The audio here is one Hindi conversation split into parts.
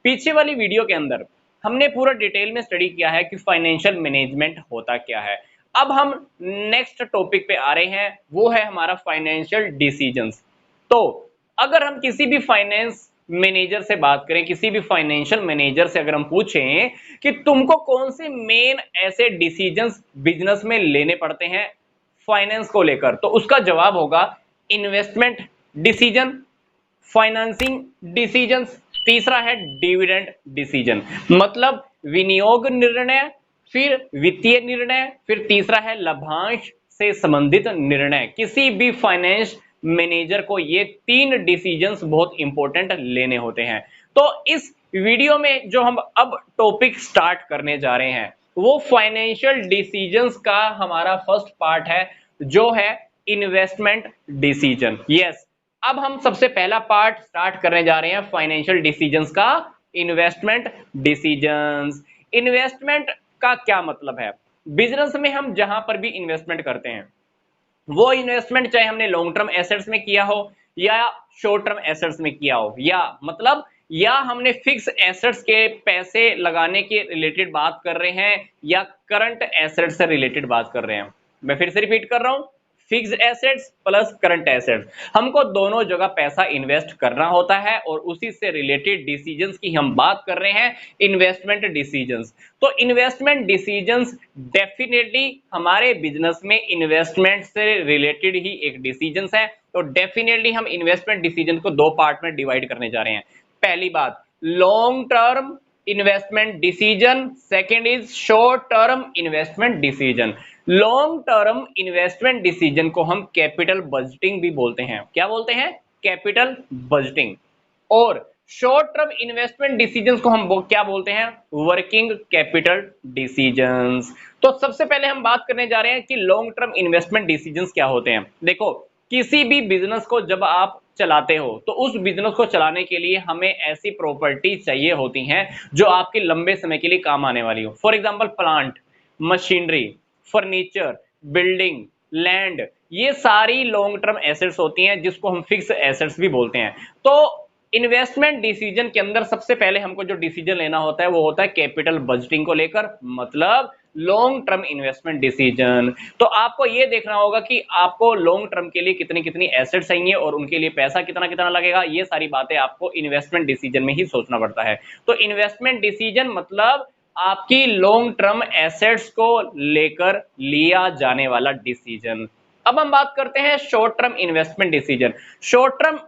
पीछे वाली वीडियो के अंदर हमने पूरा डिटेल में स्टडी किया है कि फाइनेंशियल मैनेजमेंट होता क्या है। अब हम नेक्स्ट टॉपिक पे आ रहे हैं, वो है हमारा फाइनेंशियल डिसीजंस। तो अगर हम किसी भी फाइनेंस मैनेजर से बात करें, किसी भी फाइनेंशियल मैनेजर से अगर हम पूछें कि तुमको कौन से मेन ऐसे डिसीजंस बिजनेस में लेने पड़ते हैं फाइनेंस को लेकर, तो उसका जवाब होगा इन्वेस्टमेंट डिसीजन, फाइनेंसिंग डिसीजंस, तीसरा है डिविडेंड डिसीजन, मतलब विनियोग निर्णय, फिर वित्तीय निर्णय, फिर तीसरा है लाभांश से संबंधित निर्णय। किसी भी फाइनेंस मैनेजर को ये तीन डिसीजंस बहुत इंपॉर्टेंट लेने होते हैं। तो इस वीडियो में जो हम अब टॉपिक स्टार्ट करने जा रहे हैं वो फाइनेंशियल डिसीजंस का हमारा फर्स्ट पार्ट है, जो है इन्वेस्टमेंट डिसीजन। यस, अब हम सबसे पहला पार्ट स्टार्ट करने जा रहे हैं फाइनेंशियल डिसीजंस का, इन्वेस्टमेंट डिसीजंस। इन्वेस्टमेंट का क्या मतलब है? बिजनेस में हम जहां पर भी इन्वेस्टमेंट करते हैं, वो इन्वेस्टमेंट चाहे हमने लॉन्ग टर्म एसेट्स में किया हो या शॉर्ट टर्म एसेट्स में किया हो, या हमने फिक्स एसेट्स के पैसे लगाने के रिलेटेड बात कर रहे हैं या करंट एसेट्स से रिलेटेड बात कर रहे हैं। मैं फिर से रिपीट कर रहा हूं, fix assets plus current assets, हमको दोनों जगह पैसा इन्वेस्ट करना होता है और उसी से रिलेटेड डिसीजंस की हम बात कर रहे हैं, इन्वेस्टमेंट डिसीजंस। तो इन्वेस्टमेंट डिसीजंस डेफिनेटली हमारे बिजनेस में इन्वेस्टमेंट से रिलेटेड ही एक डिसीजंस है। तो डेफिनेटली हम इन्वेस्टमेंट डिसीजन को दो पार्ट में डिवाइड करने जा रहे हैं। पहली बात long term investment decision, second is short term investment decision. Long term investment decision को हम कैपिटल बजटिंग भी बोलते हैं। क्या बोलते हैं? Capital budgeting. और शॉर्ट टर्म इन्वेस्टमेंट डिसीजंस को हम क्या बोलते हैं? Working capital decisions. तो सबसे पहले हम बात करने जा रहे हैं कि लॉन्ग टर्म इन्वेस्टमेंट डिसीजंस क्या होते हैं। देखो, किसी भी बिजनेस को जब आप चलाते हो तो उस बिजनेस को चलाने के लिए हमें ऐसी प्रॉपर्टी चाहिए होती हैं जो आपके लंबे समय के लिए काम आने वाली हो। For example plant, machinery, furniture, building, land, ये सारी लॉन्ग टर्म एसेट्स होती हैं जिसको हम फिक्स एसेट्स भी बोलते हैं। तो इन्वेस्टमेंट डिसीजन के अंदर सबसे पहले हमको जो डिसीजन लेना होता है वो होता है कैपिटल बजटिंग को लेकर, मतलब लॉन्ग टर्म इन्वेस्टमेंट डिसीजन। तो आपको ये देखना होगा कि आपको लॉन्ग टर्म के लिए कितनी कितनी एसेट्स चाहिए और उनके लिए पैसा कितना कितना लगेगा। ये सारी बातें आपको इन्वेस्टमेंट डिसीजन में ही सोचना पड़ता है। तो इन्वेस्टमेंट डिसीजन मतलब आपकी लॉन्ग टर्म एसेट्स को लेकर लिया जाने वाला डिसीजन। अब हम बात करते हैं short term investment decision. Short term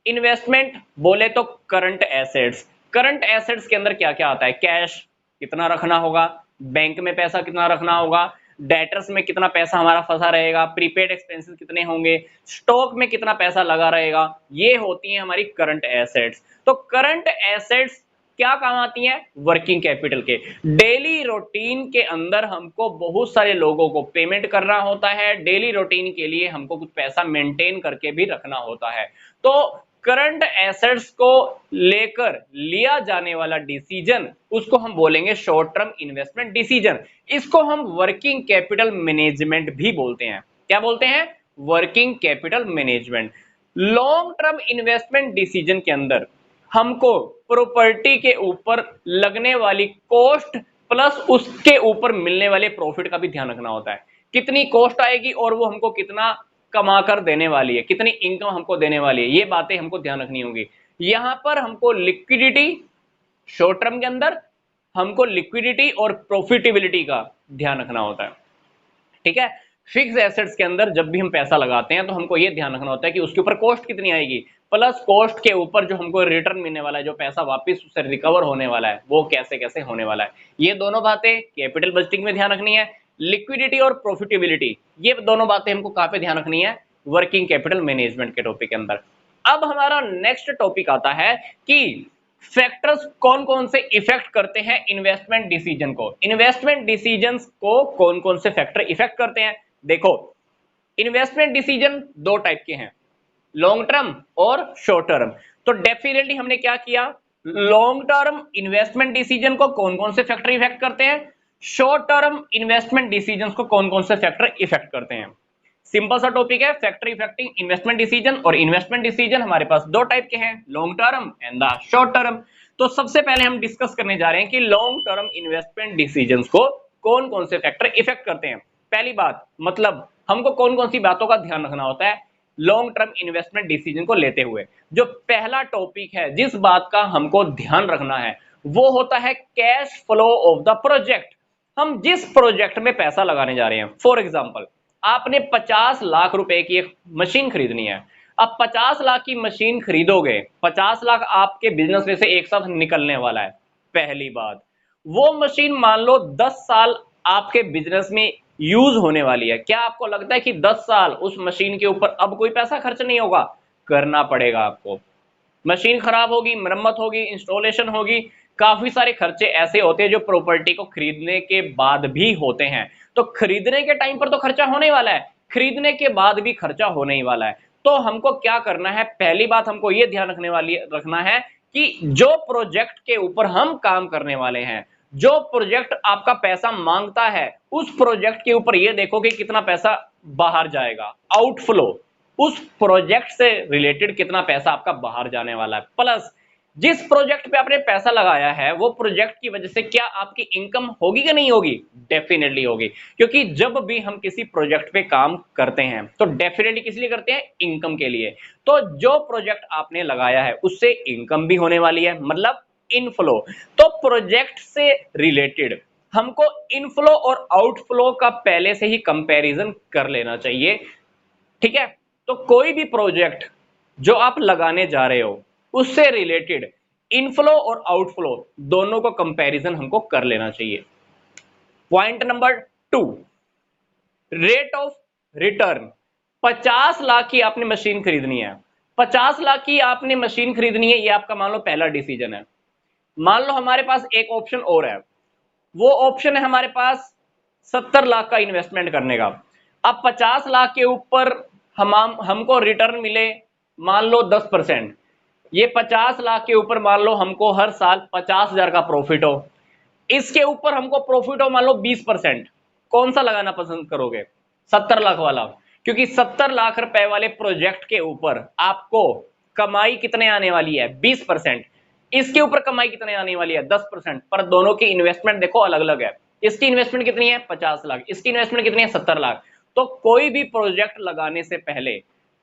investment बोले तो करंट एसेट्स। करंट एसेट्स के अंदर क्या क्या आता है? कैश कितना रखना होगा, बैंक में पैसा कितना रखना होगा, डेटर्स में कितना पैसा हमारा फंसा रहेगा, प्रीपेड एक्सपेंसेस कितने होंगे, स्टॉक में कितना पैसा लगा रहेगा, ये होती है हमारी करंट एसेट्स। तो करंट एसेट्स क्या काम आती हैं? वर्किंग कैपिटल के। डेली रूटीन के अंदर हमको बहुत सारे लोगों को पेमेंट करना होता है, डेली रूटीन के लिए हमको कुछ पैसा मेंटेन करके भी रखना होता है। तो करंट एसेट्स को लेकर लिया जाने वाला डिसीजन, उसको हम बोलेंगे शॉर्ट टर्म इन्वेस्टमेंट डिसीजन। इसको हम वर्किंग कैपिटल मैनेजमेंट भी बोलते हैं। क्या बोलते हैं? Working capital management. Long term investment decision के अंदर हमको प्रॉपर्टी के ऊपर लगने वाली कॉस्ट प्लस उसके ऊपर मिलने वाले प्रॉफिट का भी ध्यान रखना होता है। कितनी कॉस्ट आएगी और वो हमको कितना कमा कर देने वाली है, कितनी इनकम हमको देने वाली है, ये बातें हमको ध्यान रखनी होंगी। यहां पर हमको लिक्विडिटी, शॉर्ट टर्म के अंदर हमको लिक्विडिटी और प्रॉफिटेबिलिटी का ध्यान रखना होता है। ठीक है, फिक्स एसेट्स के अंदर जब भी हम पैसा लगाते हैं तो हमको ये ध्यान रखना होता है कि उसके ऊपर कॉस्ट कितनी आएगी प्लस कॉस्ट के ऊपर जो हमको रिटर्न मिलने वाला है, जो पैसा वापस उससे रिकवर होने वाला है, वो कैसे कैसे होने वाला है। ये दोनों बातें कैपिटल बजटिंग में ध्यान रखनी है। लिक्विडिटी और प्रॉफिटेबिलिटी, ये दोनों बातें हमको कहां पे ध्यान रखनी है? वर्किंग कैपिटल मैनेजमेंट के टॉपिक के अंदर। अब हमारा नेक्स्ट टॉपिक आता है कि फैक्टर्स कौन कौन से इफेक्ट करते हैं इन्वेस्टमेंट डिसीजन को। इन्वेस्टमेंट डिसीजंस को कौन कौन से फैक्टर इफेक्ट करते हैं? देखो, इन्वेस्टमेंट डिसीजन दो टाइप के हैं, लॉन्ग टर्म और शॉर्ट टर्म। तो डेफिनेटली हमने क्या किया, लॉन्ग टर्म इन्वेस्टमेंट डिसीजन को कौन कौन से फैक्टर इफेक्ट करते हैं, शॉर्ट टर्म इन्वेस्टमेंट डिसीजन को कौन कौन से फैक्टर इफेक्ट करते हैं। सिंपल सा टॉपिक है, फैक्टर इफेक्टिंग इन्वेस्टमेंट डिसीजन। और इन्वेस्टमेंट डिसीजन हमारे पास दो टाइप के हैं, long term and the short term. तो सबसे पहले हम डिस्कस करने जा रहे हैं कि लॉन्ग टर्म इन्वेस्टमेंट डिसीजंस को कौन कौन से फैक्टर इफेक्ट करते हैं। पहली बात, मतलब हमको कौन कौन सी बातों का ध्यान रखना होता है लॉन्ग टर्म इन्वेस्टमेंट डिसीजन को लेते हुए। जो पहला टॉपिक है जिस बात का हमको ध्यान रखना है वो होता है cash flow of the project. हम जिस प्रोजेक्ट में पैसा लगाने जा रहे हैं, फॉर एग्जांपल आपने 50 लाख रुपए की एक मशीन खरीदनी है। अब 50 लाख की मशीन खरीदोगे, 50 लाख आपके बिजनेस में से एक साथ निकलने वाला है। पहली बात, वो मशीन मान लो 10 साल आपके बिजनेस में यूज होने वाली है। क्या आपको लगता है कि 10 साल उस मशीन के ऊपर अब कोई पैसा खर्च नहीं होगा? करना पड़ेगा आपको। मशीन खराब होगी, मरम्मत होगी, इंस्टॉलेशन होगी, काफी सारे खर्चे ऐसे होते हैं जो प्रॉपर्टी को खरीदने के बाद भी होते हैं। तो खरीदने के टाइम पर तो खर्चा होने ही वाला है, खरीदने के बाद भी खर्चा होने ही वाला है। तो हमको क्या करना है, पहली बात हमको ये ध्यान रखना है कि जो प्रोजेक्ट के ऊपर हम काम करने वाले हैं, जो प्रोजेक्ट आपका पैसा मांगता है, उस प्रोजेक्ट के ऊपर ये देखो कि कितना पैसा बाहर जाएगा, आउटफ्लो, उस प्रोजेक्ट से रिलेटेड कितना पैसा आपका बाहर जाने वाला है। प्लस जिस प्रोजेक्ट पे आपने पैसा लगाया है वो प्रोजेक्ट की वजह से क्या आपकी इनकम होगी कि नहीं होगी? डेफिनेटली होगी, क्योंकि जब भी हम किसी प्रोजेक्ट पे काम करते हैं तो डेफिनेटली किस लिए करते हैं? इनकम के लिए। तो जो प्रोजेक्ट आपने लगाया है उससे इनकम भी होने वाली है, मतलब इनफ्लो। तो प्रोजेक्ट से रिलेटेड हमको इनफ्लो और आउटफ्लो का पहले से ही कंपैरिजन कर लेना चाहिए। ठीक है, तो कोई भी प्रोजेक्ट जो आप लगाने जा रहे हो उससे रिलेटेड इनफ्लो और आउटफ्लो दोनों को कंपैरिजन हमको कर लेना चाहिए। Point number 2, rate of return. 50 lakh की आपने मशीन खरीदनी है, 50 लाख की आपने मशीन खरीदनी है, ये आपका मान लो पहला डिसीजन है। मान लो हमारे पास एक ऑप्शन और है, वो ऑप्शन है हमारे पास 70 लाख का इन्वेस्टमेंट करने का। अब 50 लाख के ऊपर हमको रिटर्न मिले मान लो 10%। ये 50 लाख के ऊपर मान लो हमको हर साल 50,000 का प्रॉफिट हो, इसके ऊपर हमको प्रॉफिट हो मान लो 20%। कौन सा लगाना पसंद करोगे? 70 लाख वाला, क्योंकि 70 लाख रुपए वाले प्रोजेक्ट के ऊपर आपको कमाई कितने आने वाली है? 20%। इसके ऊपर कमाई कितने आने वाली है? 10%। पर दोनों की इन्वेस्टमेंट देखो अलग अलग है। इसकी इन्वेस्टमेंट कितनी है? 50 लाख। इसकी इन्वेस्टमेंट कितनी है? 70 लाख। तो कोई भी प्रोजेक्ट लगाने से पहले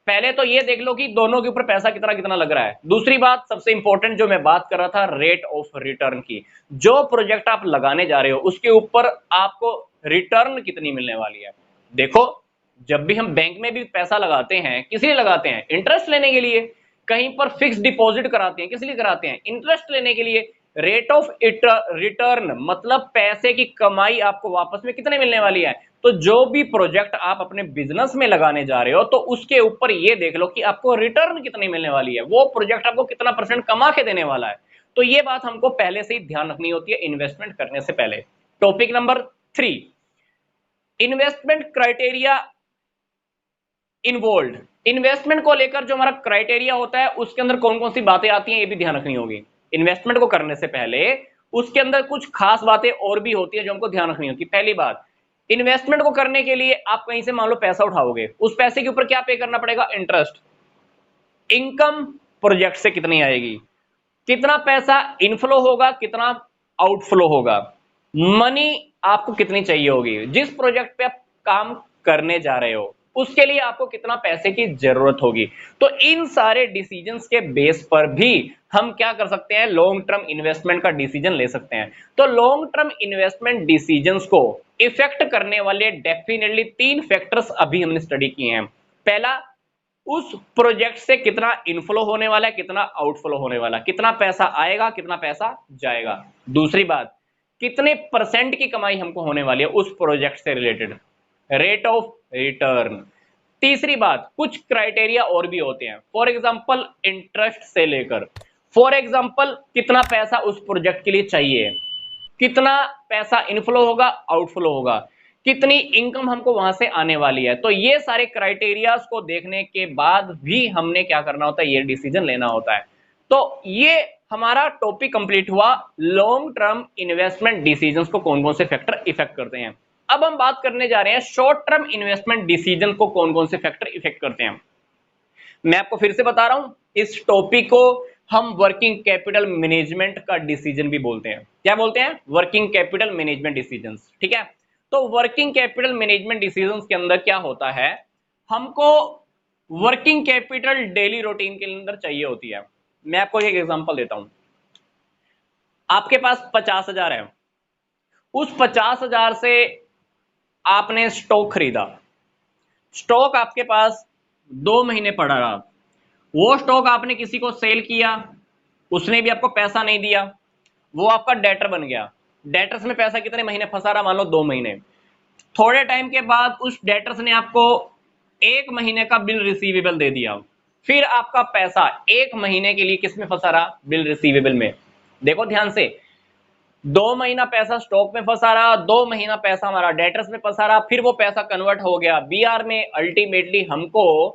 पहले तो ये देख लो कि दोनों के ऊपर पैसा कितना कितना लग रहा है। दूसरी बात सबसे इंपॉर्टेंट जो मैं बात कर रहा था, रेट ऑफ रिटर्न की। जो प्रोजेक्ट आप लगाने जा रहे हो उसके ऊपर आपको रिटर्न कितनी मिलने वाली है। देखो, जब भी हम बैंक में भी पैसा लगाते हैं किस लिए लगाते हैं? इंटरेस्ट लेने के लिए। कहीं पर फिक्स डिपॉजिट कराते हैं किस लिए कराते हैं? इंटरेस्ट लेने के लिए। रेट ऑफ रिटर्न मतलब पैसे की कमाई आपको वापस में कितने मिलने वाली है। तो जो भी प्रोजेक्ट आप अपने बिजनेस में लगाने जा रहे हो तो उसके ऊपर ये देख लो कि आपको रिटर्न कितनी मिलने वाली है, वो प्रोजेक्ट आपको कितना परसेंट कमा के देने वाला है। तो ये बात हमको पहले से ही ध्यान रखनी होती है इन्वेस्टमेंट करने से पहले। Topic number 3, investment criteria involve. Investment को लेकर जो हमारा क्राइटेरिया होता है उसके अंदर कौन कौन सी बातें आती हैं ये भी ध्यान रखनी होगी। इन्वेस्टमेंट को करने से पहले उसके अंदर कुछ खास बातें और भी होती है जो हमको ध्यान रखनी होती है। पहली बात, इन्वेस्टमेंट को करने के लिए आप कहीं से मान लो पैसा उठाओगे, उस पैसे के ऊपर क्या पे करना पड़ेगा? इंटरेस्ट। इनकम प्रोजेक्ट से कितनी आएगी, कितना पैसा इनफ्लो होगा, कितना आउटफ्लो होगा, मनी आपको कितनी चाहिए होगी, जिस प्रोजेक्ट पे आप काम करने जा रहे हो उसके लिए आपको कितना पैसे की जरूरत होगी। तो इन सारे डिसीजंस के बेस पर भी हम क्या कर सकते हैं? लॉन्ग टर्म इन्वेस्टमेंट का डिसीजन ले सकते हैं। तो लॉन्ग टर्म इन्वेस्टमेंट डिसीजंस को इफेक्ट करने वाले डेफिनेटली 3 फैक्टर्स अभी हमने स्टडी किए हैं। पहला, उस प्रोजेक्ट से कितना इनफ्लो होने वाला है, कितना आउटफ्लो होने वाला है, कितना पैसा आएगा, कितना पैसा जाएगा। दूसरी बात, कितने परसेंट की कमाई हमको होने वाली है उस प्रोजेक्ट से रिलेटेड, रेट ऑफ रिटर्न। तीसरी बात, कुछ क्राइटेरिया और भी होते हैं, फॉर एग्जांपल इंटरेस्ट से लेकर, फॉर एग्जांपल कितना पैसा उस प्रोजेक्ट के लिए चाहिए, कितना पैसा इनफ्लो होगा, आउटफ्लो होगा, कितनी इनकम हमको वहां से आने वाली है। तो ये सारे क्राइटेरियाज को देखने के बाद भी हमने क्या करना होता है? ये डिसीजन लेना होता है। तो ये हमारा टॉपिक कंप्लीट हुआ, लॉन्ग टर्म इन्वेस्टमेंट डिसीजंस को कौन कौन से फैक्टर इफेक्ट करते हैं। अब हम बात करने जा रहे हैं शॉर्ट टर्म इन्वेस्टमेंट डिसीजन को कौन कौन से फैक्टर इफेक्ट करते हैं। मैं आपको फिर से बता रहा हूं, इस टॉपिक को हम वर्किंग कैपिटल मैनेजमेंट का डिसीजन भी बोलते हैं। क्या बोलते हैं? Working capital management decisions. ठीक है, तो वर्किंग कैपिटल मैनेजमेंट डिसीजंस के अंदर क्या होता है, हमको वर्किंग कैपिटल डेली रूटीन के अंदर चाहिए होती है। मैं आपको एक एग्जांपल देता हूं। आपके पास 50,000 है, उस 50,000 से आपने स्टॉक खरीदा, स्टॉक आपके पास 2 महीने पड़ा रहा, वो स्टॉक आपने किसी को सेल किया, उसने भी आपको पैसा नहीं दिया, वो आपका डेटर बन गया। डेटर्स में पैसा कितने महीने फंसा रहा? मान लो 2 महीने। थोड़े टाइम के बाद उस डेटर्स ने आपको 1 महीने का बिल रिसीवेबल दे दिया, फिर आपका पैसा 1 महीने के लिए किस में फंसा रहा? बिल रिसीवेबल में। देखो ध्यान से, 2 महीना पैसा स्टॉक में फंसा रहा, 2 महीना पैसा हमारा डेटर्स में फंसा रहा, फिर वो पैसा कन्वर्ट हो गया बीआर में। अल्टीमेटली हमको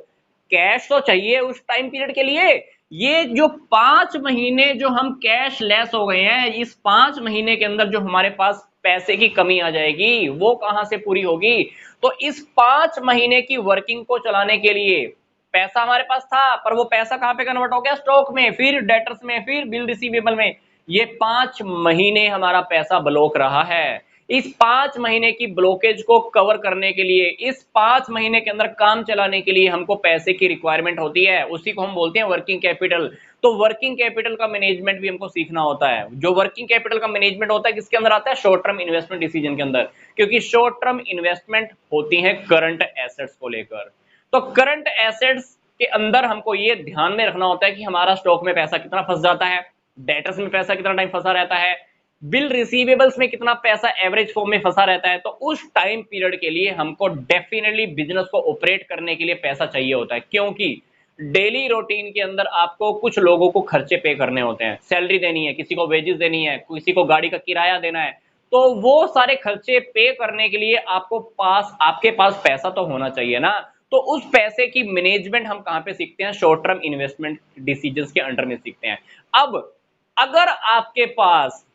कैश तो चाहिए उस टाइम पीरियड के लिए। ये जो 5 महीने जो हम कैश लेस हो गए हैं, इस 5 महीने के अंदर जो हमारे पास पैसे की कमी आ जाएगी, वो कहां से पूरी होगी? तो इस 5 महीने की वर्किंग को चलाने के लिए पैसा हमारे पास था, पर वो पैसा कहां पे कन्वर्ट हो गया? स्टॉक में, फिर डेटर्स में, फिर बिल रिसीवेबल में। ये 5 महीने हमारा पैसा ब्लॉक रहा है। इस 5 महीने की ब्लॉकेज को कवर करने के लिए, इस 5 महीने के अंदर काम चलाने के लिए हमको पैसे की रिक्वायरमेंट होती है, उसी को हम बोलते हैं वर्किंग कैपिटल। तो वर्किंग कैपिटल का मैनेजमेंट भी हमको सीखना होता है। जो वर्किंग कैपिटल का मैनेजमेंट होता है किसके अंदर आता है? शॉर्ट टर्म इन्वेस्टमेंट डिसीजन के अंदर, क्योंकि शॉर्ट टर्म इन्वेस्टमेंट होती है करंट एसेट्स को लेकर। तो करंट एसेट्स के अंदर हमको ये ध्यान में रखना होता है कि हमारा स्टॉक में पैसा कितना फंस जाता है, डेटर्स में पैसा कितना टाइम फंसा रहता है, बिल रिसीवेबल्स में कितना पैसा एवरेज फॉर्म में फंसा रहता है। तो उस टाइम पीरियड के लिए हमको डेफिनेटली बिजनेस को ऑपरेट करने के लिए पैसा चाहिए होता है, क्योंकि डेली रूटीन के अंदर आपको कुछ लोगों को खर्चे पे करने होते हैं, सैलरी देनी है, किसी को वेजेस देनी है, किसी को गाड़ी का किराया देना है। तो वो सारे खर्चे पे करने के लिए आपके पास पैसा तो होना चाहिए ना। तो उस पैसे की मैनेजमेंट हम कहां पे सीखते हैं? शॉर्ट टर्म इन्वेस्टमेंट डिसीजंस के अंडर में सीखते हैं। अब अगर आपके पास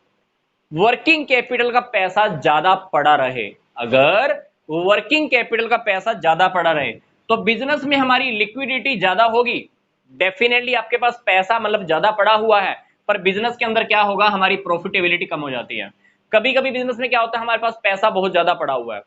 वर्किंग कैपिटल का पैसा ज्यादा पड़ा रहे, अगर वर्किंग कैपिटल का पैसा ज्यादा पड़ा रहे, तो बिजनेस में हमारी लिक्विडिटी ज्यादा होगी। डेफिनेटली आपके पास पैसा मतलब ज्यादा पड़ा हुआ है, पर बिजनेस के अंदर क्या होगा? हमारी प्रॉफिटेबिलिटी कम हो जाती है। कभी कभी बिजनेस में क्या होता है, हमारे पास पैसा बहुत ज्यादा पड़ा हुआ है,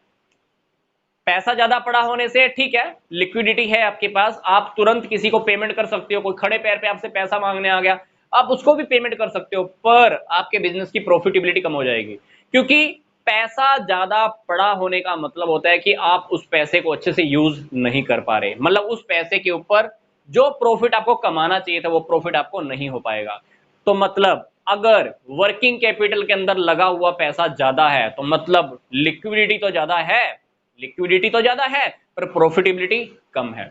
पैसा ज्यादा पड़ा होने से ठीक है, लिक्विडिटी है आपके पास, आप तुरंत किसी को पेमेंट कर सकते हो। कोई खड़े पैर पे आपसे पैसा मांगने आ गया, आप उसको भी पेमेंट कर सकते हो, पर आपके बिजनेस की प्रॉफिटेबिलिटी कम हो जाएगी। क्योंकि पैसा ज्यादा पड़ा होने का मतलब होता है कि आप उस पैसे को अच्छे से यूज नहीं कर पा रहे, मतलब उस पैसे के ऊपर जो प्रॉफिट आपको कमाना चाहिए था वो प्रॉफिट आपको नहीं हो पाएगा। तो मतलब अगर वर्किंग कैपिटल के अंदर लगा हुआ पैसा ज्यादा है, तो मतलब लिक्विडिटी तो ज्यादा है, लिक्विडिटी तो ज्यादा है पर प्रॉफिटेबिलिटी कम है।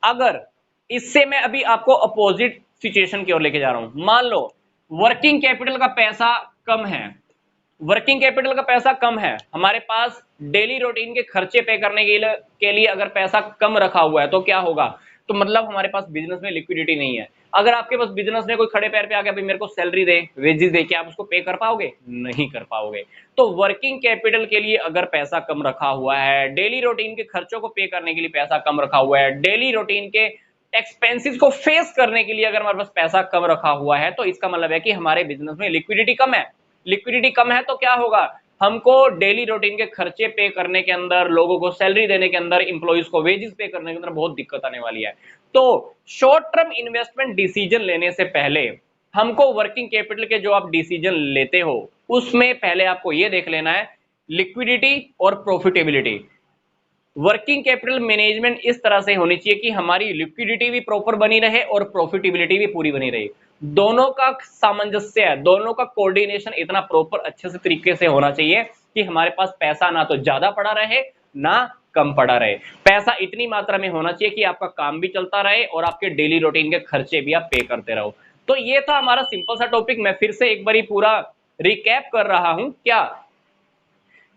अगर इससे मैं अभी आपको अपोजिट सिचुएशन की ओर लेके जा रहा हूं, मान लो वर्किंग कैपिटल का पैसा कम है, वर्किंग कैपिटल का पैसा कम है, हमारे पास डेली रूटीन के खर्चे पे करने के लिए अगर पैसा कम रखा हुआ है, तो क्या होगा? तो मतलब हमारे पास बिजनेस में लिक्विडिटी नहीं है। अगर आपके पास बिजनेस में कोई खड़े पैर पे आ गया, भाई मेरे को सैलरी दे, वेजेस दे, क्या आप उसको पे कर पाओगे? नहीं कर पाओगे। तो वर्किंग कैपिटल के लिए अगर पैसा कम रखा हुआ है, डेली रूटीन के खर्चों को पे करने के लिए पैसा कम रखा हुआ है, डेली रूटीन के एक्सपेंसेस को फेस करने के लिए अगर हमारे पास पैसा कम रखा हुआ है, तो इसका मतलब है कि हमारे बिजनेस में लिक्विडिटी कम है। लिक्विडिटी कम है तो क्या होगा? हमको डेली रूटीन के खर्चे पे करने के अंदर, लोगों को सैलरी देने के अंदर, इंप्लॉइज को वेजेस पे करने के अंदर बहुत दिक्कत आने वाली है। तो शॉर्ट टर्म इन्वेस्टमेंट डिसीजन लेने से पहले हमको वर्किंग कैपिटल के जो आप डिसीजन लेते हो उसमें पहले आपको यह देख लेना है लिक्विडिटी और प्रॉफिटेबिलिटी। वर्किंग कैपिटल मैनेजमेंट इस तरह से होनी चाहिए कि हमारी लिक्विडिटी भी प्रॉपर बनी रहे और प्रॉफिटेबिलिटी भी पूरी बनी रहे। दोनों का सामंजस्य है, दोनों का कोऑर्डिनेशन इतना प्रॉपर अच्छे से तरीके से होना चाहिए कि हमारे पास पैसा ना तो ज्यादा पड़ा रहे ना कम पड़ा रहे। पैसा इतनी मात्रा में होना चाहिए कि आपका काम भी चलता रहे और आपके डेली रूटीन के खर्चे भी आप पे करते रहो। तो ये था हमारा सिंपल सा टॉपिक। मैं फिर से एक बारी पूरा रिकैप कर रहा हूं। क्या?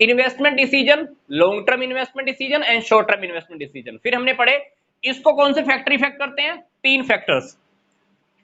Investment decision, long term investment decision and short term investment decision. फिर हमने पढ़े इसको कौन से फैक्टर इफेक्ट करते हैं? 3 फैक्टर्स।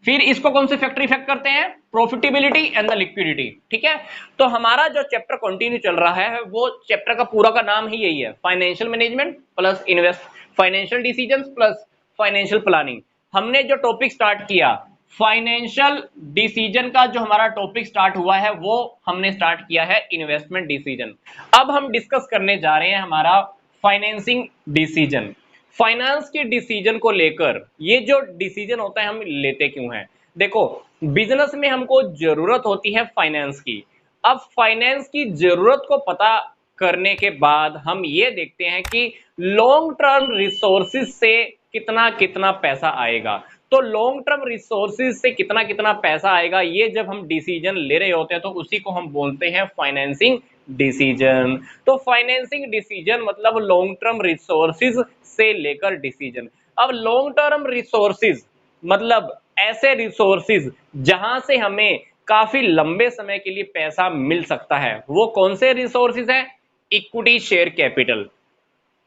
फिर इसको कौन से फैक्टर इफेक्ट करते हैं? Profitability and the liquidity. ठीक है, तो हमारा जो चैप्टर कंटिन्यू चल रहा है वो चैप्टर का पूरा का नाम ही यही है, financial management plus invest, financial decisions plus financial planning. हमने जो टॉपिक स्टार्ट किया फाइनेंशियल डिसीजन का जो हमारा टॉपिक स्टार्ट हुआ है वो हमने स्टार्ट किया है इन्वेस्टमेंट डिसीजन। अब हम डिस्कस करने जा रहे हैं हमारा फाइनेंसिंग डिसीजन। फाइनेंस के डिसीजन को लेकर ये जो डिसीजन होता है हम लेते क्यों हैं? देखो, बिजनेस में हमको जरूरत होती है फाइनेंस की। अब फाइनेंस की जरूरत को पता करने के बाद हम ये देखते हैं कि लॉन्ग टर्म रिसोर्सेज से कितना कितना पैसा आएगा। तो लॉन्ग टर्म रिसोर्सेज से कितना कितना पैसा आएगा, ये जब हम डिसीजन ले रहे होते हैं तो उसी को हम बोलते हैं फाइनेंसिंग डिसीजन। तो फाइनेंसिंग डिसीजन मतलब लॉन्ग टर्म रिसोर्सेज से लेकर डिसीजन। अब लॉन्ग टर्म रिसोर्सेज मतलब ऐसे रिसोर्सेज जहां से हमें काफी लंबे समय के लिए पैसा मिल सकता है। वो कौन से रिसोर्सेज हैं? Equity share capital,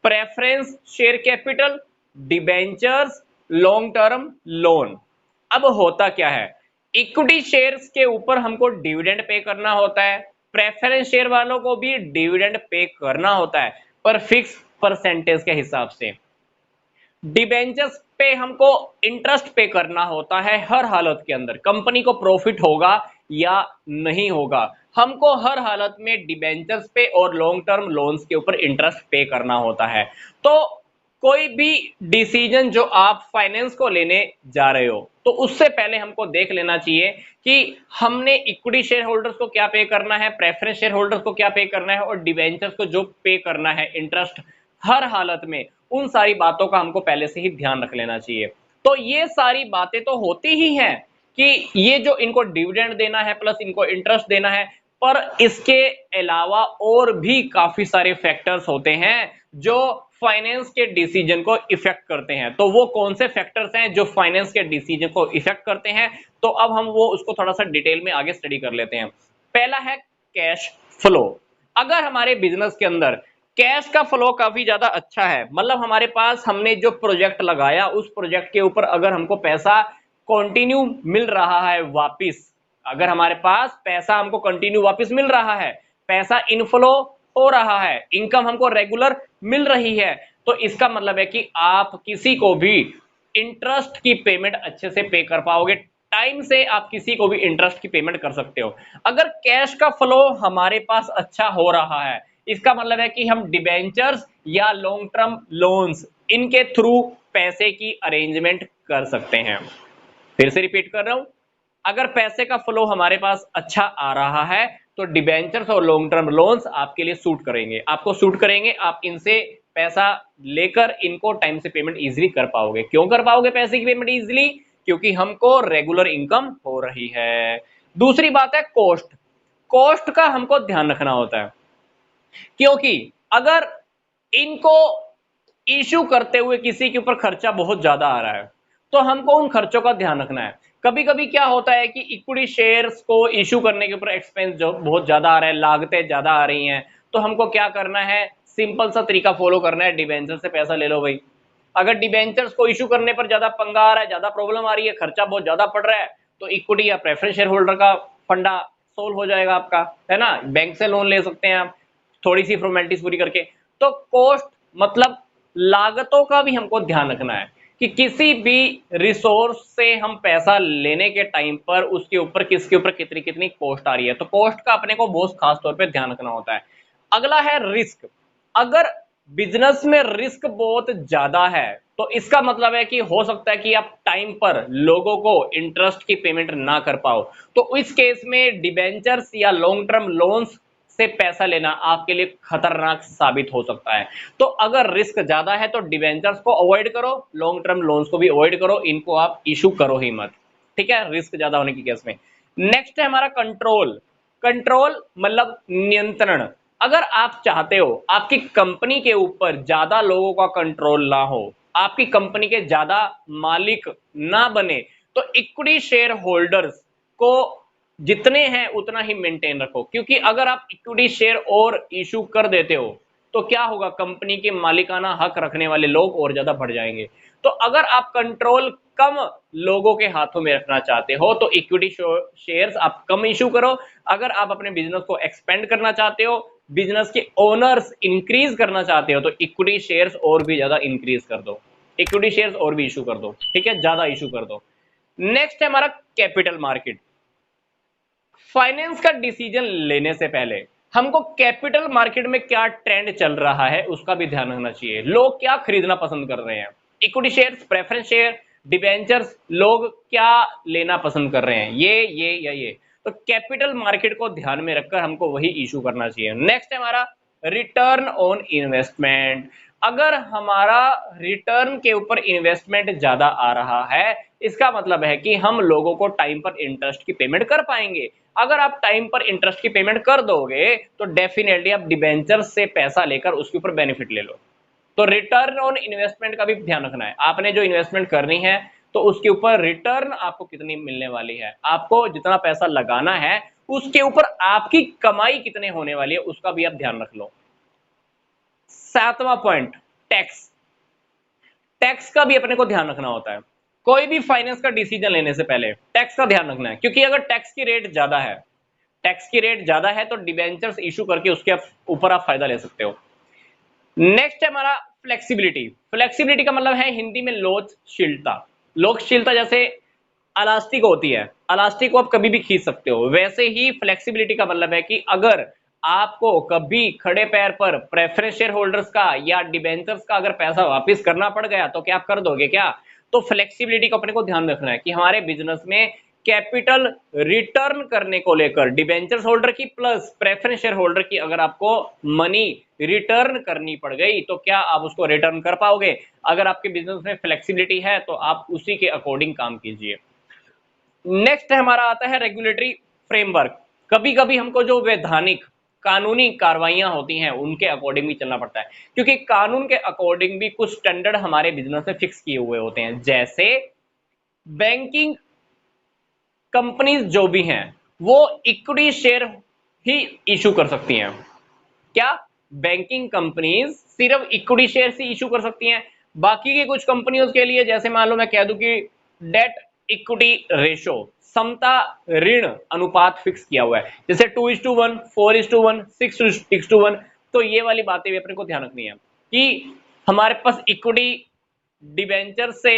preference share capital, debentures, long term loan. अब होता क्या है, इक्विटी शेयर्स के ऊपर हमको डिविडेंड पे करना होता है, प्रेफरेंस शेयर वालों को भी डिविडेंड पे करना होता है पर फिक्स परसेंटेज के हिसाब से। डिबेंचर्स पे हमको इंटरेस्ट पे करना होता है हर हालत के अंदर, कंपनी को प्रॉफिट होगा या नहीं होगा, हमको हर हालत में डिबेंचर्स पे और लॉन्ग टर्म लोन्स के ऊपर इंटरेस्ट पे करना होता है। तो कोई भी डिसीजन जो आप फाइनेंस को लेने जा रहे हो तो उससे पहले हमको देख लेना चाहिए कि हमने इक्विटी शेयर होल्डर्स को क्या पे करना है, प्रेफरेंस शेयर होल्डर्स को क्या पे करना है और डिबेंचर्स को जो पे करना है इंटरेस्ट हर हालत में, उन सारी बातों का हमको पहले से ही ध्यान रख लेना चाहिए। तो ये सारी बातें तो होती ही हैं कि ये जो इनको डिविडेंड देना है प्लस इनको इंटरेस्ट देना है, पर इसके अलावा और भी काफी सारे फैक्टर्स होते हैं जो फाइनेंस के डिसीजन को इफेक्ट करते हैं। तो वो कौन से फैक्टर्स हैं जो फाइनेंस के डिसीजन को इफेक्ट करते हैं? तो अब हम वो उसको थोड़ा सा डिटेल में आगे स्टडी कर लेते हैं। पहला है कैश फ्लो। अगर हमारे बिजनेस के अंदर कैश का फ्लो काफी ज्यादा अच्छा है, मतलब हमारे पास हमने जो प्रोजेक्ट लगाया उस प्रोजेक्ट के ऊपर अगर हमको पैसा कंटिन्यू मिल रहा है वापिस, अगर हमारे पास पैसा हमको कंटिन्यू वापस मिल रहा है, पैसा इनफ्लो हो रहा है, इनकम हमको रेगुलर मिल रही है, तो इसका मतलब है कि आप किसी को भी इंटरेस्ट की पेमेंट अच्छे से पे कर पाओगे, टाइम से आप किसी को भी इंटरेस्ट की पेमेंट कर सकते हो। अगर कैश का फ्लो हमारे पास अच्छा हो रहा है, इसका मतलब है कि हम डिबेंचर्स या लॉन्ग टर्म लोन्स इनके थ्रू पैसे की अरेंजमेंट कर सकते हैं। फिर से रिपीट कर रहा हूं, अगर पैसे का फ्लो हमारे पास अच्छा आ रहा है तो डिबेंचर्स और लॉन्ग टर्म लोन्स आपके लिए सूट करेंगे, आपको सूट करेंगे, आप इनसे पैसा लेकर इनको टाइम से पेमेंट इजीली कर पाओगे। क्यों कर पाओगे पैसे की पेमेंट इजीली? क्योंकि हमको रेगुलर इनकम हो रही है। दूसरी बात है कॉस्ट। कॉस्ट का हमको ध्यान रखना होता है, क्योंकि अगर इनको इशू करते हुए किसी के ऊपर खर्चा बहुत ज्यादा आ रहा है तो हमको उन खर्चों का ध्यान रखना है। कभी कभी क्या होता है कि इक्विटी शेयर्स को इशू करने के ऊपर एक्सपेंस जो बहुत ज्यादा आ रहा है, लागतें ज्यादा आ रही हैं, तो हमको क्या करना है, सिंपल सा तरीका फॉलो करना है, डिबेंचर से पैसा ले लो भाई। अगर डिबेंचर्स को इशू करने पर ज्यादा पंगा आ रहा है, ज्यादा प्रॉब्लम आ रही है, खर्चा बहुत ज्यादा पड़ रहा है, तो इक्विटी या प्रेफरेंस शेयर होल्डर का फंडा सोल्व हो जाएगा आपका, है ना। बैंक से लोन ले सकते हैं आप थोड़ी सी फॉर्मेलिटीज पूरी करके। तो कॉस्ट मतलब लागतों का भी हमको ध्यान रखना है कि किसी भी रिसोर्स से हम पैसा लेने के टाइम पर उसके ऊपर किसके ऊपर कितनी कितनी कॉस्ट आ रही है, तो कॉस्ट का अपने को बहुत खास तौर पे ध्यान रखना होता है। अगला है रिस्क। अगर बिजनेस में रिस्क बहुत ज्यादा है तो इसका मतलब है कि हो सकता है कि आप टाइम पर लोगों को इंटरेस्ट की पेमेंट ना कर पाओ, तो इस केस में डिबेंचर्स या लॉन्ग टर्म लोन्स से पैसा लेना आपके लिए खतरनाक साबित हो सकता है। तो अगर रिस्क ज्यादा है तो डिबेंचर्स को अवॉइड करो, लॉन्ग टर्म लोन्स को भी अवॉइड करो, इनको आप इशू करो ही मत, ठीक है, रिस्क ज्यादा होने की केस में। नेक्स्ट है हमारा कंट्रोल। कंट्रोल मतलब नियंत्रण। अगर आप चाहते हो आपकी कंपनी के ऊपर ज्यादा लोगों का कंट्रोल ना हो, आपकी कंपनी के ज्यादा मालिक ना बने, तो इक्विटी शेयर होल्डर्स को जितने हैं उतना ही मेंटेन रखो, क्योंकि अगर आप इक्विटी शेयर और इशू कर देते हो तो क्या होगा, कंपनी के मालिकाना हक रखने वाले लोग और ज्यादा बढ़ जाएंगे। तो अगर आप कंट्रोल कम लोगों के हाथों में रखना चाहते हो तो इक्विटी शेयर्स आप कम इशू करो। अगर आप अपने बिजनेस को एक्सपेंड करना चाहते हो, बिजनेस के ओनर्स इंक्रीज करना चाहते हो, तो इक्विटी शेयर्स और भी ज्यादा इंक्रीज कर दो, इक्विटी शेयर्स और भी इशू कर दो, ठीक है, ज्यादा इशू कर दो। नेक्स्ट है हमारा कैपिटल मार्केट। फाइनेंस का डिसीजन लेने से पहले हमको कैपिटल मार्केट में क्या ट्रेंड चल रहा है उसका भी ध्यान रखना चाहिए। लोग क्या खरीदना पसंद कर रहे हैं, equity shares, preference share, debentures, लोग क्या लेना पसंद कर रहे हैं, ये या ये। तो कैपिटल मार्केट को ध्यान में रखकर हमको वही इशू करना चाहिए। नेक्स्ट है हमारा रिटर्न ऑन इन्वेस्टमेंट। अगर हमारा रिटर्न के ऊपर इन्वेस्टमेंट ज्यादा आ रहा है, इसका मतलब है कि हम लोगों को टाइम पर इंटरेस्ट की पेमेंट कर पाएंगे। अगर आप टाइम पर इंटरेस्ट की पेमेंट कर दोगे तो डेफिनेटली आप डिबेंचर से पैसा लेकर उसके ऊपर बेनिफिट ले लो। तो रिटर्न ऑन इन्वेस्टमेंट का भी ध्यान रखना है। आपने जो इन्वेस्टमेंट करनी है तो उसके ऊपर रिटर्न आपको कितनी मिलने वाली है, आपको जितना पैसा लगाना है उसके ऊपर आपकी कमाई कितने होने वाली है उसका भी आप ध्यान रख लो। सातवां पॉइंट, टैक्स। टैक्स का भी अपने को ध्यान रखना होता है। कोई भी फाइनेंस का डिसीजन लेने से पहले टैक्स का ध्यान रखना है, क्योंकि अगर टैक्स की रेट ज्यादा है, टैक्स की रेट ज्यादा है तो डिबेंचर्स इशू करके उसके ऊपर आप फायदा ले सकते हो। नेक्स्ट है हमारा फ्लेक्सिबिलिटी। फ्लेक्सिबिलिटी का मतलब है हिंदी में लोचशीलता। लोचशीलता जैसे अलास्टिक होती है, अलास्टिक को आप कभी भी खींच सकते हो, वैसे ही फ्लेक्सिबिलिटी का मतलब है कि अगर आपको कभी खड़े पैर पर प्रेफरेंस शेयर होल्डर्स का या डिबेंचर्स का अगर पैसा वापस करना पड़ गया तो क्या आप कर दोगे क्या? तो फ्लेक्सिबिलिटी को अपने को ध्यान रखना है कि हमारे बिजनेस में कैपिटल रिटर्न करने को लेकर डिबेंचर्स होल्डर की प्लस प्रेफरेंस शेयर होल्डर की अगर आपको मनी रिटर्न करनी पड़ गई तो क्या आप उसको रिटर्न कर पाओगे? अगर आपके बिजनेस में फ्लेक्सिबिलिटी है तो आप उसी के अकॉर्डिंग काम कीजिए। नेक्स्ट हमारा आता है रेगुलेटरी फ्रेमवर्क। कभी कभी हमको जो वैधानिक कानूनी कार्रवाइयां होती हैं उनके अकॉर्डिंग भी चलना पड़ता है, क्योंकि कानून के अकॉर्डिंग भी कुछ स्टैंडर्ड हमारे बिजनेस में फिक्स किए हुए होते हैं। जैसे बैंकिंग कंपनीज जो भी हैं वो इक्विटी शेयर ही इशू कर सकती हैं। क्या बैंकिंग कंपनीज सिर्फ इक्विटी शेयर ही इशू कर सकती हैं? बाकी की कुछ कंपनियों के लिए, जैसे मान लो मैं कह दूं कि डेट इक्विटी रेशो, समता ऋण अनुपात फिक्स किया हुआ है, जैसे 2:1, 4:1, 6:1, तो ये वाली बातें भी अपने को ध्यान रखनी है कि हमारे पास इक्विटी डिबेंचर से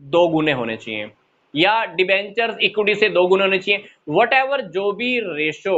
2 गुने होने चाहिए या डिबेंचर इक्विटी से 2 गुने होने चाहिए। वट एवर जो भी रेशो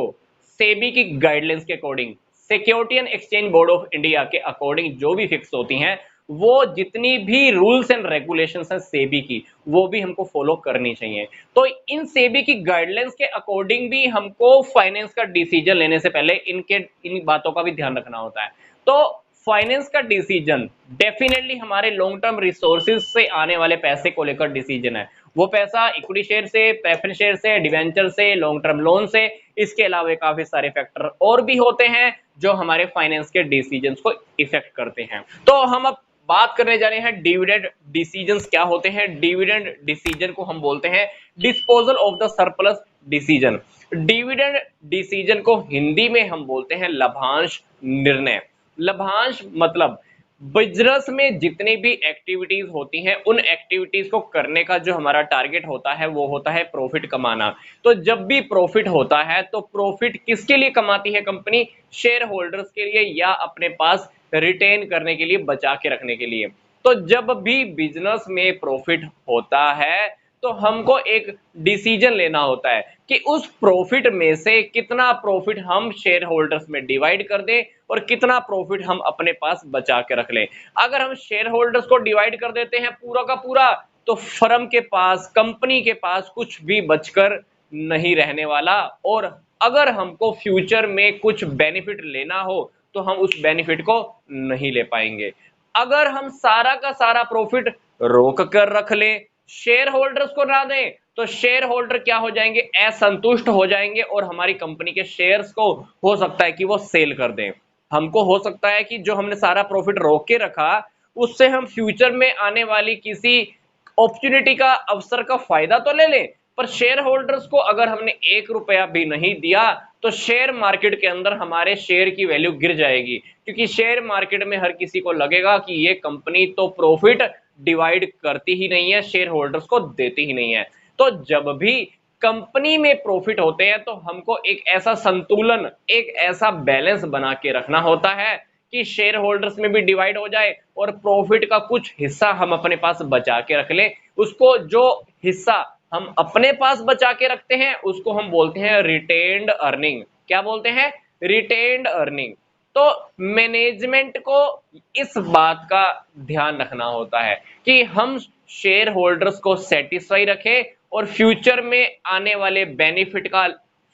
सेबी की गाइडलाइंस के according, security and exchange board of India के अकॉर्डिंग जो भी फिक्स होती हैं, वो जितनी भी रूल्स एंड रेगुलेशंस हैं सेबी की, वो भी हमको फॉलो करनी चाहिए। तो इन सेबी की गाइडलाइंस के अकॉर्डिंग भी हमको फाइनेंस का डिसीजन लेने से पहले इन बातों का भी ध्यान रखना होता है। तो फाइनेंस का डिसीजन डेफिनेटली हमारे लॉन्ग टर्म रिसोर्सेज से आने वाले पैसे को लेकर डिसीजन है। वो पैसा इक्विटी शेयर से, प्रेफरेंस शेयर से, डिवेंचर से, लॉन्ग टर्म लोन से, इसके अलावा काफी सारे फैक्टर और भी होते हैं जो हमारे फाइनेंस के डिसीजंस को इफेक्ट करते हैं। तो हम अब बात करने जा रहे हैं डिविडेंड डिसीजंस क्या होते हैं। डिविडेंड डिसीजन को हम बोलते हैं disposal of the surplus decision. Dividend decision को हिंदी में हम बोलते हैं लाभांश निर्णय। लाभांश मतलब बिजनेस में जितनी भी एक्टिविटीज होती हैं उन एक्टिविटीज को करने का जो हमारा टारगेट होता है वो होता है प्रॉफिट कमाना। तो जब भी प्रॉफिट होता है तो प्रॉफिट किसके लिए कमाती है कंपनी? शेयर होल्डर्स के लिए या अपने पास रिटेन करने के लिए, बचा के रखने के लिए। तो जब भी बिजनेस में प्रॉफिट होता है तो हमको एक डिसीजन लेना होता है कि उस प्रॉफिट में से कितना प्रॉफिट हम शेयर होल्डर्स में डिवाइड कर दें और कितना प्रॉफिट हम अपने पास बचा के रख लें। अगर हम शेयर होल्डर्स को डिवाइड कर देते हैं पूरा का पूरा तो फर्म के पास, कंपनी के पास कुछ भी बचकर नहीं रहने वाला, और अगर हमको फ्यूचर में कुछ बेनिफिट लेना हो तो हम उस बेनिफिट को नहीं ले पाएंगे। अगर हम सारा का सारा प्रॉफिट रोक कर रख ले, शेयर होल्डर्स को ना दें, तो शेयर होल्डर क्या हो जाएंगे? असंतुष्ट हो जाएंगे और हमारी कंपनी के शेयर्स को हो सकता है कि वो सेल कर दें। हमको हो सकता है कि जो हमने सारा प्रॉफिट रोक के रखा उससे हम फ्यूचर में आने वाली किसी अपॉर्चुनिटी का, अवसर का फायदा तो ले लें, पर शेयर होल्डर्स को अगर हमने 1 रुपया भी नहीं दिया तो शेयर मार्केट के अंदर हमारे शेयर की वैल्यू गिर जाएगी, क्योंकि शेयर मार्केट में हर किसी को लगेगा कि ये कंपनी तो प्रॉफिट डिवाइड करती ही नहीं है, शेयर होल्डर्स को देती ही नहीं है। तो जब भी कंपनी में प्रॉफिट होते हैं तो हमको एक ऐसा संतुलन, एक ऐसा बैलेंस बना के रखना होता है कि शेयर होल्डर्स में भी डिवाइड हो जाए और प्रॉफिट का कुछ हिस्सा हम अपने पास बचा के रख ले। उसको जो हिस्सा हम अपने पास बचा के रखते हैं उसको हम बोलते हैं रिटेन्ड अर्निंग। क्या बोलते हैं? Retained earning. तो मैनेजमेंट को इस बात का ध्यान रखना होता है कि हम शेयर होल्डर्स को सेटिस्फाई रखें और फ्यूचर में आने वाले बेनिफिट का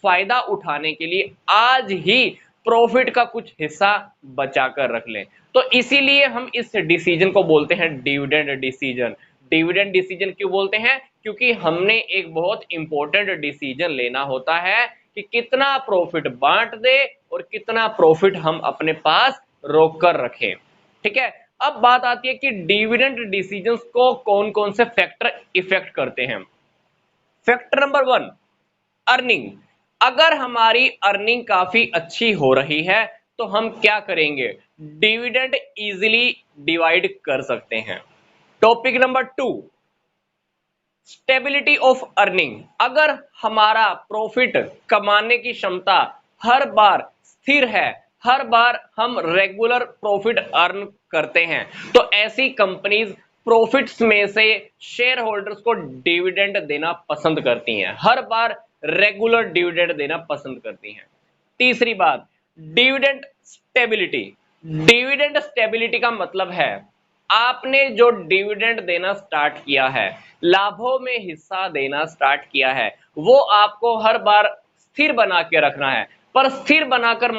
फायदा उठाने के लिए आज ही प्रॉफिट का कुछ हिस्सा बचा कर रख लें। तो इसीलिए हम इस डिसीजन को बोलते हैं डिविडेंड डिसीजन। डिविडेंड डिसीजन क्यों बोलते हैं? क्योंकि हमने एक बहुत इंपॉर्टेंट डिसीजन लेना होता है कि कितना प्रॉफिट बांट दे और कितना प्रॉफिट हम अपने पास रोक कर रखें। ठीक है, अब बात आती है कि डिविडेंड डिसीजंस को कौन कौन से फैक्टर इफेक्ट करते हैं। Factor number 1, earning. अगर हमारी अर्निंग काफी अच्छी हो रही है तो हम क्या करेंगे? डिविडेंड इजीली डिवाइड कर सकते हैं। Topic number 2, stability of earning. अगर हमारा प्रॉफिट कमाने की क्षमता हर बार स्थिर है, हर बार हम रेगुलर प्रॉफिट अर्न करते हैं, तो ऐसी कंपनीज प्रॉफिट्स में से शेयर होल्डर्स को डिविडेंड देना पसंद करती हैं, हर बार रेगुलर डिविडेंड देना पसंद करती हैं। तीसरी बात, डिविडेंड स्टेबिलिटी। डिविडेंड स्टेबिलिटी का मतलब है आपने जो डिविडेंड देना स्टार्ट किया है, लाभों में हिस्सा देना स्टार्ट किया है, वो आपको हर बार स्थिर बना के रखना है। पर स्थिर बनाकर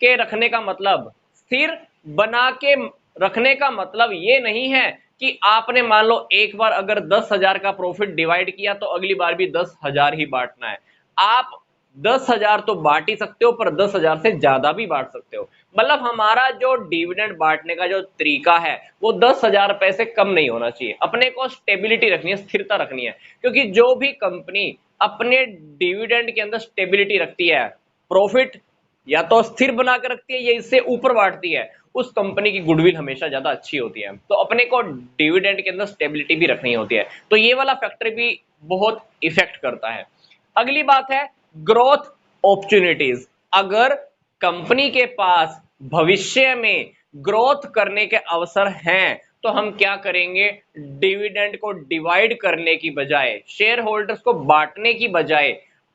के रखने का मतलब, स्थिर बना के रखने का मतलब ये नहीं है कि आपने मान लो एक बार अगर 10,000 का प्रॉफिट डिवाइड किया तो अगली बार भी 10,000 ही बांटना है। आप 10,000 तो बांट ही सकते हो पर 10,000 से ज्यादा भी बांट सकते हो। मतलब हमारा जो डिविडेंड बांटने का जो तरीका है वो 10,000 रुपए से कम नहीं होना चाहिए। अपने को स्टेबिलिटी रखनी है, स्थिरता रखनी है, क्योंकि जो भी कंपनी अपने डिविडेंड के अंदर स्टेबिलिटी रखती है, प्रॉफिट या तो स्थिर बना कर रखती है या इससे ऊपर बांटती है, उस कंपनी की गुडविल हमेशा ज्यादा अच्छी होती है। तो अपने को डिविडेंड के अंदर स्टेबिलिटी भी रखनी होती है, तो ये वाला फैक्टर भी बहुत इफेक्ट करता है। अगली बात है ग्रोथ अपॉर्चुनिटीज। अगर कंपनी के पास भविष्य में ग्रोथ करने के अवसर हैं तो हम क्या करेंगे? डिविडेंड को डिवाइड करने की बजाय, शेयर होल्डर्स को बांटने की बजाय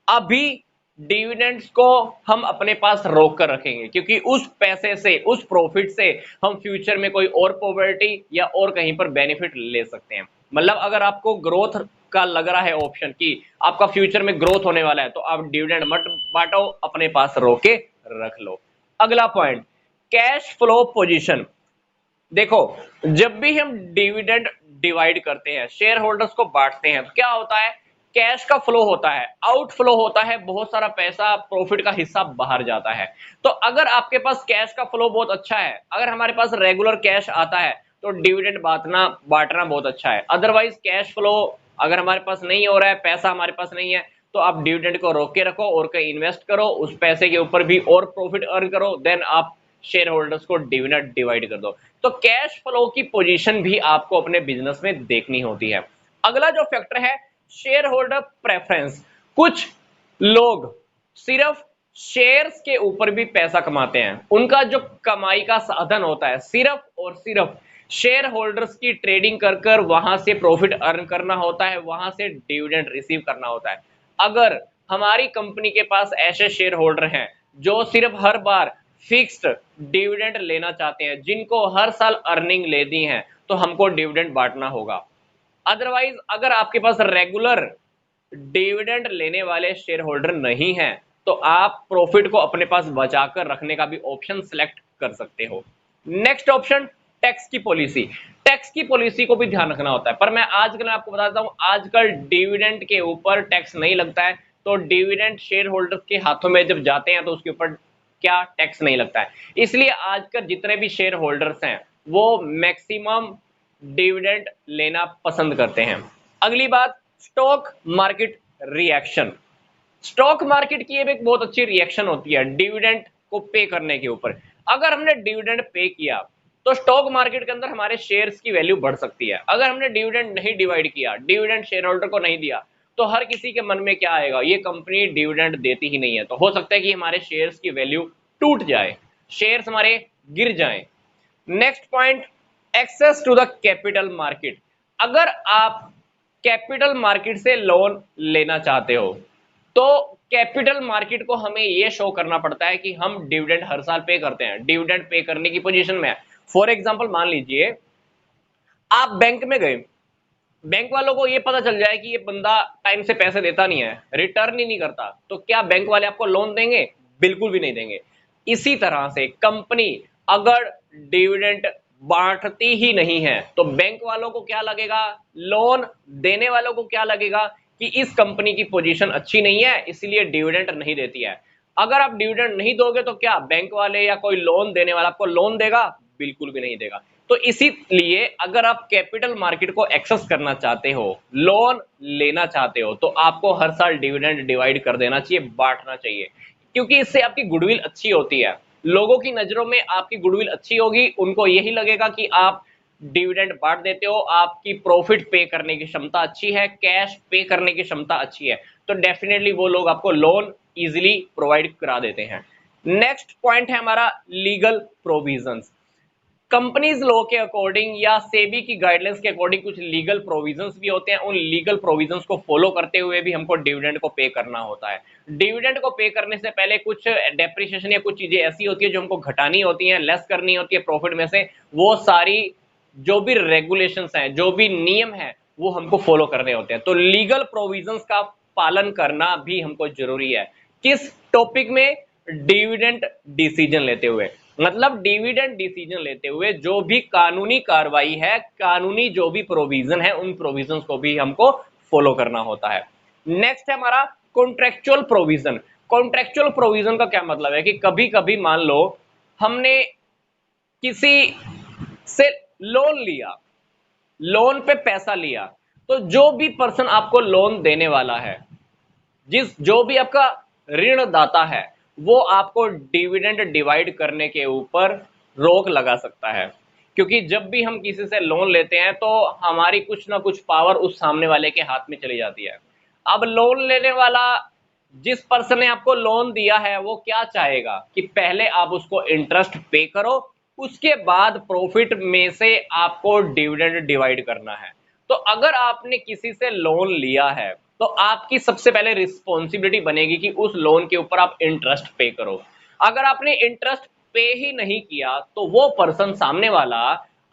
अभी डिविडेंड्स को हम अपने पास रोक कर रखेंगे, क्योंकि उस पैसे से, उस प्रॉफिट से हम फ्यूचर में कोई और प्रॉपर्टी या और कहीं पर बेनिफिट ले सकते हैं। मतलब अगर आपको ग्रोथ का लग रहा है ऑप्शन कि आपका फ्यूचर में ग्रोथ होने वाला है, तो आप डिविडेंड मत बांटो, अपने पास रोके रख लो। अगला पॉइंट, कैश फ्लो पोजीशन। देखो, जब भी हम डिविडेंड डिवाइड करते हैं, शेयर होल्डर्स को बांटते हैं, तो क्या होता है? कैश का फ्लो होता है, आउटफ्लो होता है, बहुत सारा पैसा, प्रॉफिट का हिस्सा बाहर जाता है। तो अगर आपके पास कैश का फ्लो बहुत अच्छा है, अगर हमारे पास रेगुलर कैश आता है, तो डिविडेंड बांटना बहुत अच्छा है। अदरवाइज कैश फ्लो अगर हमारे पास नहीं हो रहा है, पैसा हमारे पास नहीं है, तो आप डिविडेंड को रोक के रखो और कहीं इन्वेस्ट करो, उस पैसे के ऊपर भी और प्रॉफिट अर्न करो, देन आप शेयर होल्डर्स को डिविडेंड डिवाइड कर दो। तो कैश फ्लो की पोजीशन भी आपको अपने बिजनेस में देखनी होती है। अगला जो फैक्टर है, शेयर होल्डर प्रेफरेंस। कुछ लोग सिर्फ शेयर्स के ऊपर भी पैसा कमाते हैं, उनका जो कमाई का साधन होता है सिर्फ और सिर्फ शेयर होल्डर्स की ट्रेडिंग कर कर वहां से प्रॉफिट अर्न करना होता है, वहां से डिविडेंड रिसीव करना होता है। अगर हमारी कंपनी के पास ऐसे शेयर होल्डर हैं जो सिर्फ हर बार फिक्स्ड डिविडेंड लेना चाहते हैं, जिनको हर साल अर्निंग लेनी है, तो हमको डिविडेंड बांटना होगा। अदरवाइज अगर आपके पास रेगुलर डिविडेंड लेने वाले शेयर होल्डर नहीं हैं, तो आप प्रॉफिट को अपने पास बचाकर रखने का भी ऑप्शन सिलेक्ट कर सकते हो। नेक्स्ट ऑप्शन, टैक्स की पॉलिसी। टैक्स की पॉलिसी को भी ध्यान रखना होता है, पर मैं आजकल आपको बताता हूं, आजकल डिविडेंड के ऊपर टैक्स नहीं लगता है। तो डिविडेंड शेयर होल्डर के हाथों में जब जाते हैं तो उसके ऊपर क्या टैक्स नहीं लगता है। इसलिए आजकल जितने भी शेयर होल्डर्स हैं वो मैक्सिमम डिविडेंड लेना पसंद करते हैं। अगली बात, stock market reaction. Stock market की एक बहुत अच्छी रिएक्शन होती है डिविडेंड को पे करने के ऊपर। अगर हमने डिविडेंड पे किया तो स्टॉक मार्केट के अंदर हमारे शेयर्स की वैल्यू बढ़ सकती है। अगर हमने डिविडेंड नहीं डिवाइड किया, डिविडेंड शेयर होल्डर को नहीं दिया, तो हर किसी के मन में क्या आएगा? ये कंपनी डिविडेंड देती ही नहीं है, तो हो सकता है कि हमारे शेयर्स की वैल्यू टूट जाए, शेयर्स हमारे गिर जाएं। Next point, access to the capital market. अगर आप कैपिटल मार्केट से लोन लेना चाहते हो तो कैपिटल मार्केट को हमें ये शो करना पड़ता है कि हम डिविडेंड हर साल पे करते हैं, डिविडेंड पे करने की पोजीशन में है। फॉर एग्जांपल मान लीजिए आप बैंक में गए, बैंक वालों को ये पता चल जाए कि ये बंदा टाइम से पैसे देता नहीं है, रिटर्न ही नहीं करता, तो क्या बैंक वाले आपको लोन देंगे? बिल्कुल भी नहीं देंगे। इसी तरह से कंपनी अगर डिविडेंड बांटती ही नहीं है तो बैंक वालों को क्या लगेगा, लोन देने वालों को क्या लगेगा कि इस कंपनी की पोजीशन अच्छी नहीं है इसलिए डिविडेंड नहीं देती है। अगर आप डिविडेंड नहीं दोगे तो क्या बैंक वाले या कोई लोन देने वाला आपको लोन देगा? बिल्कुल भी नहीं देगा। तो इसीलिए अगर आप कैपिटल मार्केट को एक्सेस करना चाहते हो, लोन लेना चाहते हो, तो आपको हर साल डिविडेंड डिवाइड कर देना चाहिए, बांटना चाहिए, क्योंकि इससे आपकी गुडविल अच्छी होती है। लोगों की नजरों में आपकी गुडविल अच्छी होगी, उनको यही लगेगा कि आप डिविडेंड बांट देते हो, आपकी प्रॉफिट पे करने की क्षमता अच्छी है, कैश पे करने की क्षमता अच्छी है, तो डेफिनेटली वो लोग आपको लोन इजीली प्रोवाइड करा देते हैं। नेक्स्ट पॉइंट है हमारा लीगल प्रोविजंस। कंपनीज लॉ के अकॉर्डिंग या सेबी की गाइडलाइंस के अकॉर्डिंग कुछ लीगल प्रोविजंस भी होते हैं, उन लीगल प्रोविजंस को फॉलो करते हुए भी हमको डिविडेंड को पे करना होता है। डिविडेंड को पे करने से पहले कुछ डेप्रिसिएशन या कुछ चीजें ऐसी होती है जो हमको घटानी होती है, लेस करनी होती है प्रॉफिट में से, वो सारी जो भी रेगुलेशंस हैं, जो भी नियम है, वो हमको फॉलो करने होते हैं। तो लीगल प्रोविजंस का पालन करना भी हमको जरूरी है। किस टॉपिक में? डिविडेंड डिसीजन लेते हुए। मतलब डिविडेंड डिसीजन लेते हुए जो भी कानूनी कार्रवाई है, कानूनी जो भी प्रोविजन है, उन प्रोविजंस को भी हमको फॉलो करना होता है। नेक्स्ट है हमारा कॉन्ट्रेक्चुअल प्रोविजन। कॉन्ट्रेक्चुअल प्रोविजन का क्या मतलब है कि कभी कभी मान लो हमने किसी से लोन लिया, लोन पे पैसा लिया, तो जो भी पर्सन आपको लोन देने वाला है, जो भी आपका ऋणदाता है, वो आपको डिविडेंड डिवाइड करने के ऊपर रोक लगा सकता है, क्योंकि जब भी हम किसी से लोन लेते हैं तो हमारी कुछ ना कुछ पावर उस सामने वाले के हाथ में चली जाती है। अब लोन लेने वाला, जिस पर्सन ने आपको लोन दिया है, वो क्या चाहेगा कि पहले आप उसको इंटरेस्ट पे करो, उसके बाद प्रॉफिट में से आपको डिविडेंड डिवाइड करना है। तो अगर आपने किसी से लोन लिया है तो आपकी सबसे पहले रिस्पॉन्सिबिलिटी बनेगी कि उस लोन के ऊपर आप इंटरेस्ट पे करो। अगर आपने इंटरेस्ट पे ही नहीं किया तो वो पर्सन सामने वाला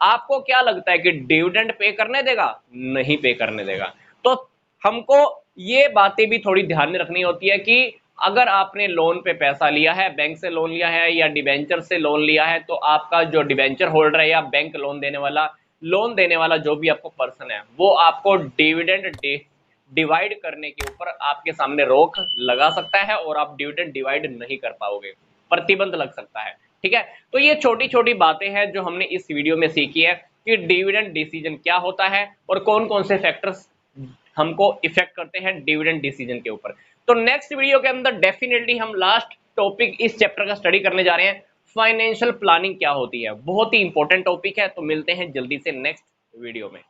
आपको क्या लगता है कि डिविडेंड पे करने देगा? नहीं पे करने देगा। तो हमको ये बातें भी थोड़ी ध्यान में रखनी होती है कि अगर आपने लोन पे पैसा लिया है, बैंक से लोन लिया है या डिबेंचर से लोन लिया है, तो आपका जो डिबेंचर होल्डर है या बैंक लोन देने वाला जो भी आपको पर्सन है, वो आपको डिविडेंड डिवाइड करने के ऊपर आपके सामने रोक लगा सकता है और आप डिविडेंड डिवाइड नहीं कर पाओगे, प्रतिबंध लग सकता है। ठीक है, तो ये छोटी छोटी बातें हैं जो हमने इस वीडियो में सीखी है कि डिविडेंड डिसीजन क्या होता है और कौन कौन से फैक्टर्स हमको इफेक्ट करते हैं डिविडेंड डिसीजन के ऊपर। तो नेक्स्ट वीडियो के अंदर डेफिनेटली हम लास्ट टॉपिक इस चैप्टर का स्टडी करने जा रहे हैं, फाइनेंशियल प्लानिंग क्या होती है। बहुत ही इंपॉर्टेंट टॉपिक है, तो मिलते हैं जल्दी से नेक्स्ट वीडियो में।